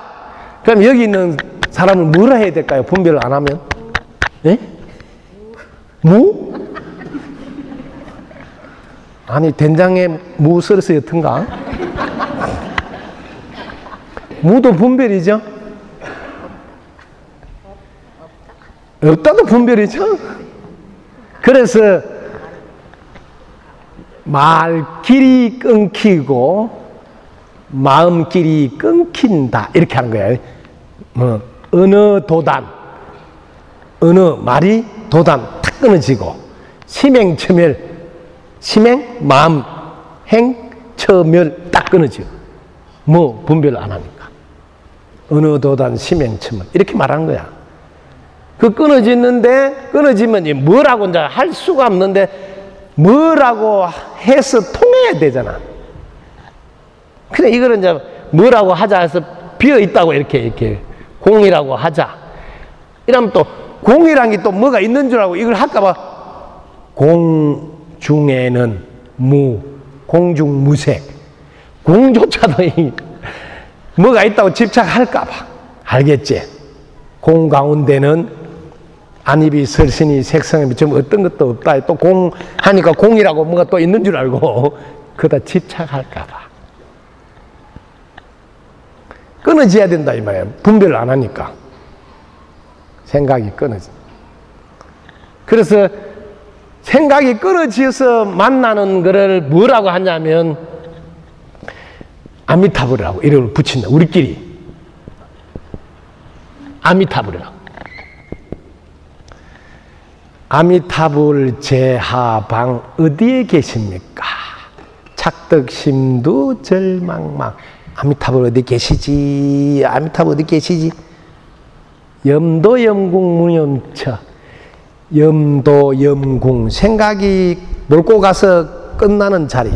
그럼 여기 있는 사람은 뭘 해야 될까요? 분별을 안 하면? 예? 무? 아니, 된장에 무 썰어서 옅은가? 무도 분별이죠? 없다도 분별이죠? 그래서 말길이 끊기고 마음길이 끊긴다. 이렇게 하는 거예요. 뭐 어느 도단, 어느 말이 도단 탁 끊어지고 심행처멸, 심행, 마음, 행, 처멸 딱 끊어지고 뭐 분별을 안 하니까 어느 도단, 심행처멸 이렇게 말하는 거야. 그 끊어지는데 끊어지면 뭐라고 이제 할 수가 없는데 뭐라고 해서 통해야 되잖아. 근데 이거는 이제 뭐라고 하자 해서 비어 있다고 이렇게 공이라고 하자. 이러면 또 공이란 게 또 뭐가 있는 줄 알고 이걸 할까봐 공 중에는 무, 공중무색. 공조차도 뭐가 있다고 집착할까봐. 알겠지? 공 가운데는 안입이 설신이 색성이 좀 어떤 것도 없다. 또 공 하니까 공이라고 뭐가 또 있는 줄 알고 그다 집착할까봐. 끊어져야 된다 이 말이에요. 분별을 안 하니까 생각이 끊어져. 그래서 생각이 끊어져서 만나는 거를 뭐라고 하냐면 아미타불이라고 이름을 붙인다. 우리끼리 아미타불이라고. 아미타불 제하방 어디에 계십니까? 착덕심두 절망망. 아미타불 어디 계시지? 아미타불 어디 계시지? 염도염궁 무념처. 염도염궁 생각이 몰고 가서 끝나는 자리.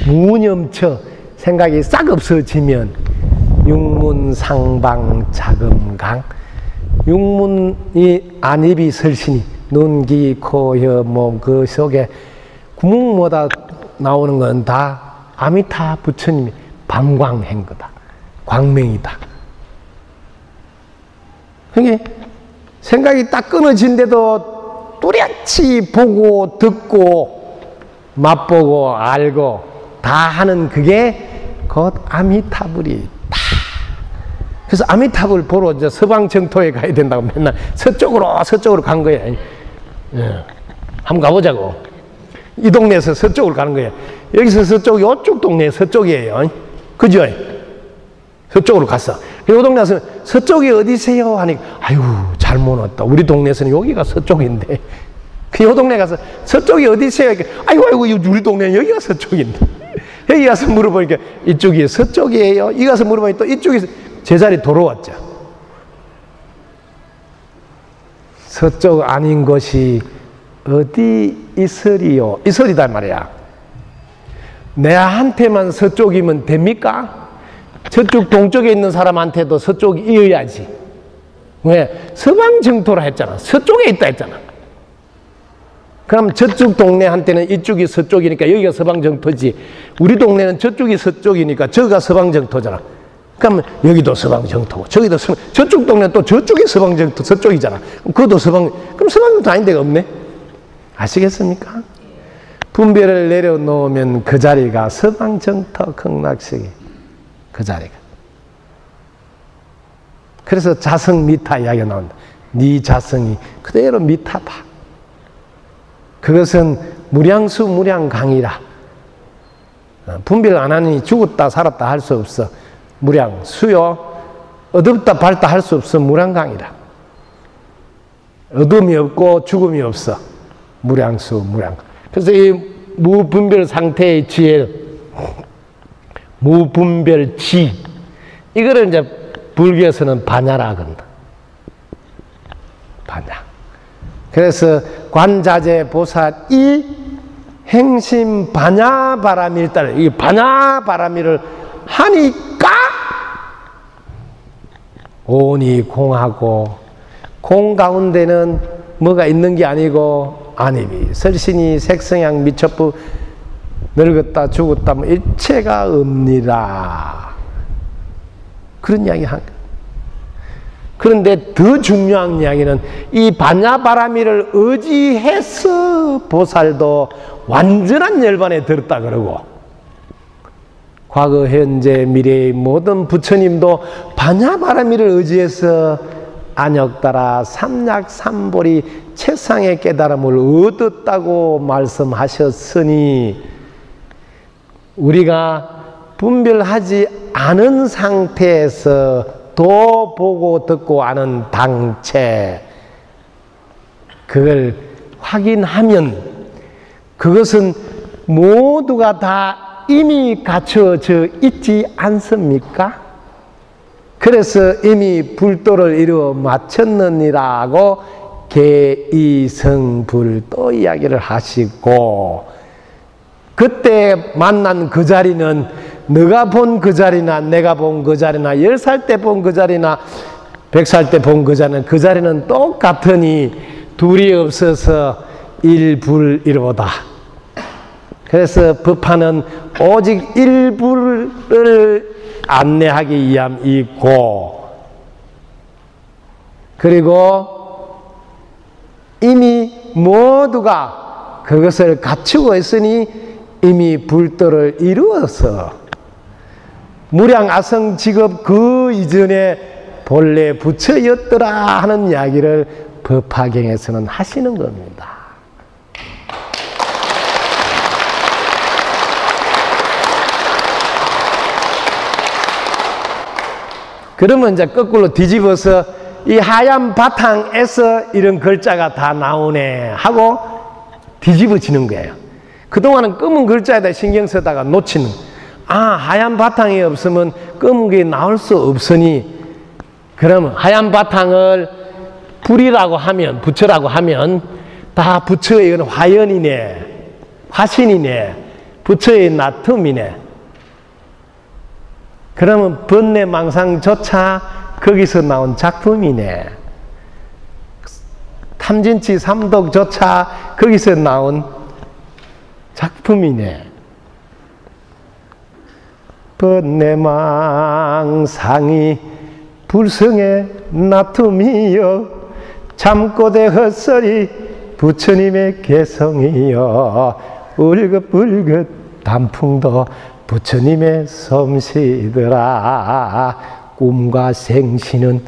무념처 생각이 싹 없어지면 육문상방 자금강. 육문이 안입이 설신이 눈, 귀, 코, 혀, 몸 그 속에 구멍마다 나오는 건 다 아미타 부처님이 방광한 거다. 광명이다. 그게 생각이 딱 끊어진데도 뚜렷이 보고 듣고 맛보고 알고 다 하는 그게 곧 아미타불이 다. 그래서 아미타불 보러 이제 서방 정토에 가야 된다고 맨날 서쪽으로 간 거야. 예. 한번 가보자고. 이 동네에서 서쪽으로 가는 거야. 여기서 서쪽, 이쪽 동네 서쪽이에요. 그죠? 서쪽으로 갔어. 이 동네 가서 서쪽이 어디세요? 하니까, 아유, 잘못 왔다. 우리 동네에서는 여기가 서쪽인데. 이 동네 가서 서쪽이 어디세요? 아이고, 우리 동네는 여기가 서쪽인데. 여기 가서 물어보니까 이쪽이 서쪽이에요. 이 가서 물어보니까 또 이쪽이 제자리 돌아왔죠. 서쪽 아닌 곳이 어디 있으리요? 있으리단 말이야. 내한테만 서쪽이면 됩니까? 저쪽 동쪽에 있는 사람한테도 서쪽이어야지. 왜? 서방 정토라 했잖아. 서쪽에 있다 했잖아. 그럼 저쪽 동네한테는 이쪽이 서쪽이니까 여기가 서방 정토지. 우리 동네는 저쪽이 서쪽이니까 저기가 서방 정토잖아. 그럼 여기도 서방 정토고 저기도 저쪽 동네는 또 저쪽이 서방 정토 서쪽이잖아. 그것도 그럼 서방 정토 아닌 데가 없네. 아시겠습니까? 분별을 내려놓으면 그 자리가 서방 정토 극락세계. 그 자리가. 그래서 자성 미타 이야기가 나온다. 네 자성이 그대로 미타다. 그것은 무량수 무량강이라. 분별 안 하니 죽었다 살았다 할 수 없어. 무량, 수요, 어둡다 밝다 할 수 없어. 무량강이라. 어둠이 없고 죽음이 없어. 무량수 무량. 그래서 이 무분별 상태의 지혜, 무분별지, 이거를 이제 불교에서는 반야라 그런다. 반야. 그래서 관자재 보살이 행심 반야바라밀다를, 이 반야바라밀을 하니까 온이 공하고, 공 가운데는 뭐가 있는 게 아니고 안입이 설신이 색성향 미첩부 늙었다 죽었다 뭐 일체가 없니라. 그런 이야기 한 거예요. 그런데 더 중요한 이야기는 이 반야바라밀을 의지해서 보살도 완전한 열반에 들었다 그러고, 과거 현재 미래의 모든 부처님도 반야바라밀을 의지해서 안역따라 삼약삼보리 최상의 깨달음을 얻었다고 말씀하셨으니, 우리가 분별하지 않은 상태에서 도 보고 듣고 아는 당체, 그걸 확인하면 그것은 모두가 다 이미 갖춰져 있지 않습니까? 그래서 이미 불도를 이루어 마쳤느니라고 개이성불도 이야기를 하시고, 그때 만난 그 자리는 너가 본 그 자리나 내가 본 그 자리나 10살 때 본 그 자리나 100살 때 본 그 자리는 똑같으니 둘이 없어서 일불이로다. 그래서 법화는 오직 일불을 안내하기 위함이고, 그리고 이미 모두가 그것을 갖추고 있으니 이미 불도를 이루어서 무량아성 직업 그 이전에 본래 부처였더라 하는 이야기를 법화경에서는 하시는 겁니다. 그러면 이제 거꾸로 뒤집어서 이 하얀 바탕에서 이런 글자가 다 나오네 하고 뒤집어지는 거예요. 그동안은 검은 글자에다 신경 쓰다가 놓치는, 하얀 바탕이 없으면 검은 게 나올 수 없으니, 그러면 하얀 바탕을 불이라고 하면, 부처라고 하면 다 부처의 이건 화연이네, 화신이네, 부처의 나툼이네. 그러면 번뇌망상조차 거기서 나온 작품이네. 탐진치 삼독조차 거기서 나온 작품이네. 번뇌망상이 불성의 나툼이여 잠꼬대 헛소리 부처님의 개성이여 울긋불긋 단풍도 부처님의 솜씨더라. 꿈과 생시는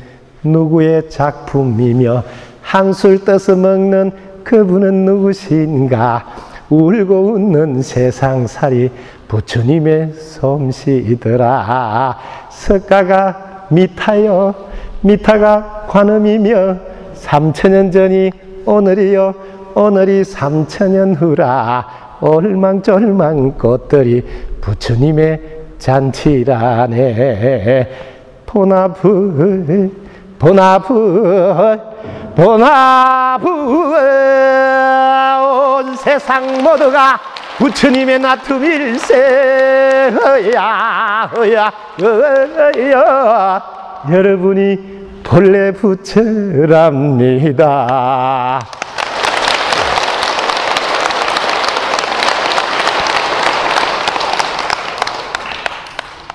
누구의 작품이며 한술 떠서 먹는 그분은 누구신가. 울고 웃는 세상살이 부처님의 솜씨더라. 석가가 미타요 미타가 관음이며 3000년 전이 오늘이요 오늘이 3000년 후라. 올망졸망 꽃들이 부처님의 잔치라네. 보나불 온 세상 모두가 부처님의 나툼일세. 여러분이 본래 부처랍니다.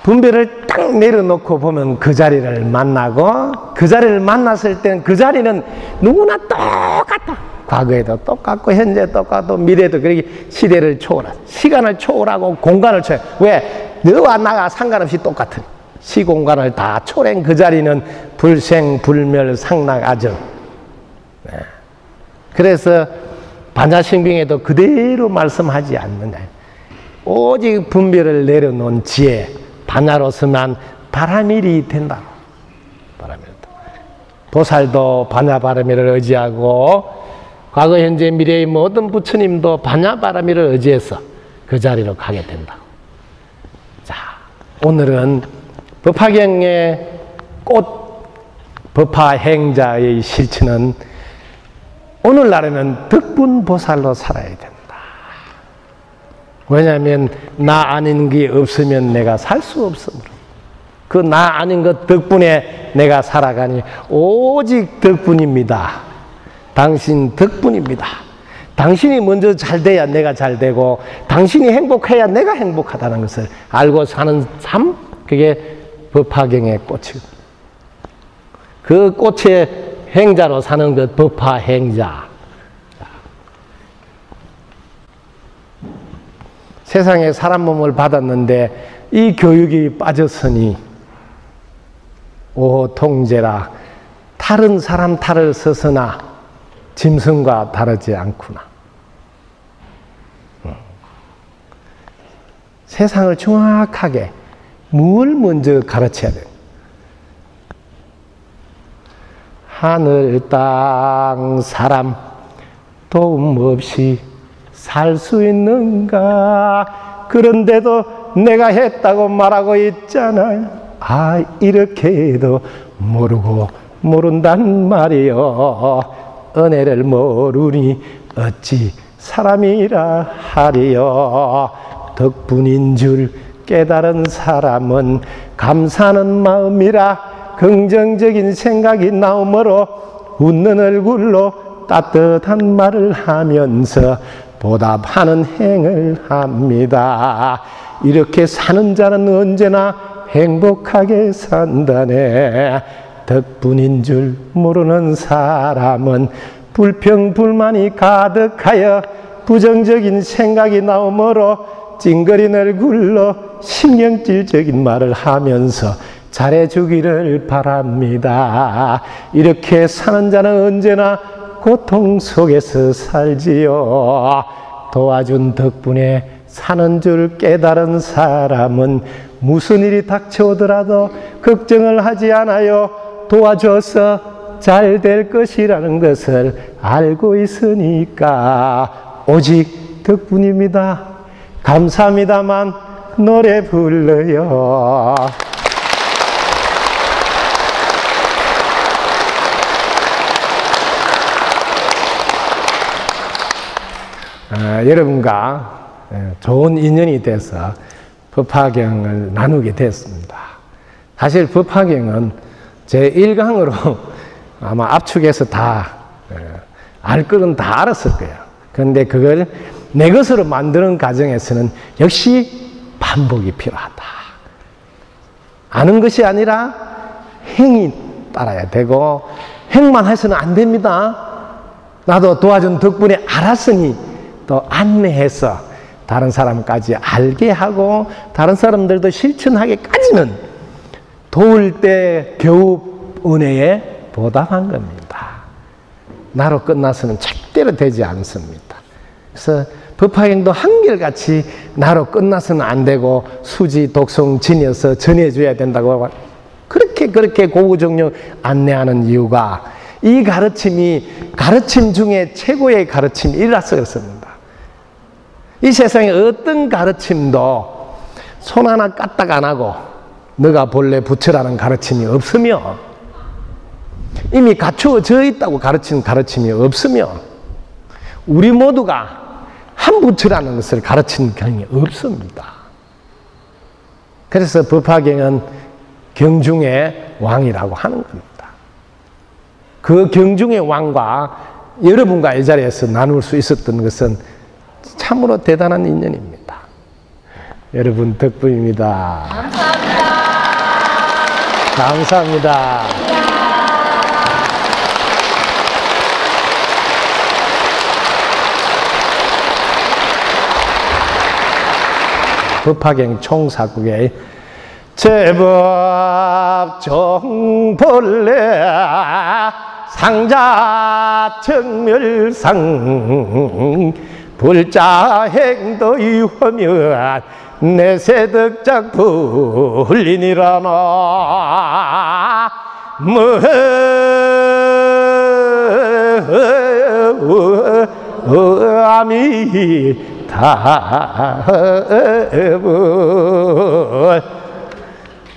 분별을 딱 내려놓고 보면 그 자리를 만나고, 그 자리를 만났을 땐 그 자리는 누구나 똑같다. 과거에도 똑같고 현재 똑같고 미래도. 그러기 시대를 초월한, 시간을 초월하고 공간을 초월. 왜? 너와 나가 상관없이 똑같은 시공간을 다 초월한 그 자리는 불생불멸상락아정. 네. 그래서 반야신경에도 그대로 말씀하지 않느냐. 오직 분별을 내려놓은 지혜, 반야로서만 바라밀이 된다. 바라밀. 보살도 반야바라밀을 의지하고, 과거 현재 미래의 모든 부처님도 반야바라밀을 의지해서 그 자리로 가게 된다. 자, 오늘은 법화경의 꽃 법화행자의 실천은 오늘날에는 덕분보살로 살아야 된다. 왜냐하면 나 아닌 게 없으면 내가 살 수 없으므로, 그 나 아닌 것 덕분에 내가 살아가니 오직 덕분입니다. 당신 덕분입니다. 당신이 먼저 잘 돼야 내가 잘 되고, 당신이 행복해야 내가 행복하다는 것을 알고 사는 삶, 그게 법화경의 꽃이고, 그 꽃의 행자로 사는 것 법화행자. 세상에 사람 몸을 받았는데 이 교육이 빠졌으니 오 통제라. 탈은 사람 탈을 서서나 짐승과 다르지 않구나. 세상을 정확하게 뭘 먼저 가르쳐야 돼? 하늘 땅 사람 도움 없이 살 수 있는가? 그런데도 내가 했다고 말하고 있잖아요. 아, 이렇게 해도 모르고 모른단 말이요. 은혜를 모르니 어찌 사람이라 하리요. 덕분인 줄 깨달은 사람은 감사하는 마음이라 긍정적인 생각이 나오므로 웃는 얼굴로 따뜻한 말을 하면서 보답하는 행을 합니다. 이렇게 사는 자는 언제나 행복하게 산다네. 덕분인 줄 모르는 사람은 불평불만이 가득하여 부정적인 생각이 나오므로 찡그린 얼굴로 신경질적인 말을 하면서 잘해주기를 바랍니다. 이렇게 사는 자는 언제나 고통 속에서 살지요. 도와준 덕분에 사는 줄 깨달은 사람은 무슨 일이 닥쳐오더라도 걱정을 하지 않아요. 도와줘서 잘 될 것이라는 것을 알고 있으니까 오직 덕분입니다. 감사합니다만 노래 불러요. 여러분과 좋은 인연이 돼서 법화경을 나누게 됐습니다. 사실 법화경은 제 1강으로 아마 압축해서 다 알 것은 다 알았을 거예요. 그런데 그걸 내 것으로 만드는 과정에서는 역시 반복이 필요하다. 아는 것이 아니라 행이 따라야 되고, 행만 해서는 안 됩니다. 나도 도와준 덕분에 알았으니 또 안내해서 다른 사람까지 알게 하고 다른 사람들도 실천하기까지는 도울 때 겨우 은혜에 보답한 겁니다. 나로 끝나서는 절대로 되지 않습니다. 그래서 법화경도 한결같이 나로 끝나서는 안 되고 수지, 독송, 지녀서 전해줘야 된다고 그렇게 고구정령 안내하는 이유가 이 가르침이 가르침 중에 최고의 가르침이라서 그렇습니다. 이 세상에 어떤 가르침도 손 하나 까딱 안 하고 너가 본래 부처라는 가르침이 없으며 이미 갖추어져 있다고 가르치는 가르침이 없으며 우리 모두가 한 부처라는 것을 가르치는 경이 없습니다. 그래서 법화경은 경중의 왕이라고 하는 겁니다. 그 경중의 왕과 여러분과 이 자리에서 나눌 수 있었던 것은 참으로 대단한 인연입니다. 여러분 덕분입니다. 감사합니다. 감사합니다. 법화경 총사국의 제법 정벌레 상자 정멸상 불자행도의 화면 내세덕작 불린이라나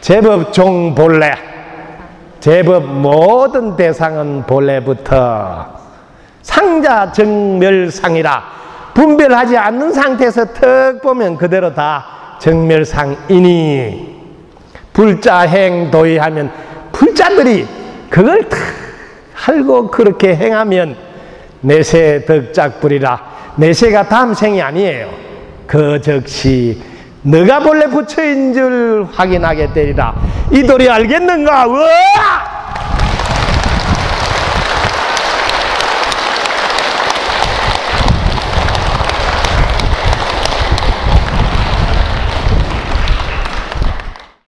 제법 종본래 제법 모든 대상은 본래부터 상자 정멸상이라 분별하지 않는 상태에서 턱 보면 그대로 다 정멸상이니 불자행 도의하면 불자들이 그걸 탁 알고 그렇게 행하면 내세 덕작불이라 내세가 다음 생이 아니에요. 그 즉시 너가 본래 부처인 줄 확인하게 되리라. 이 도리 알겠는가? 으아!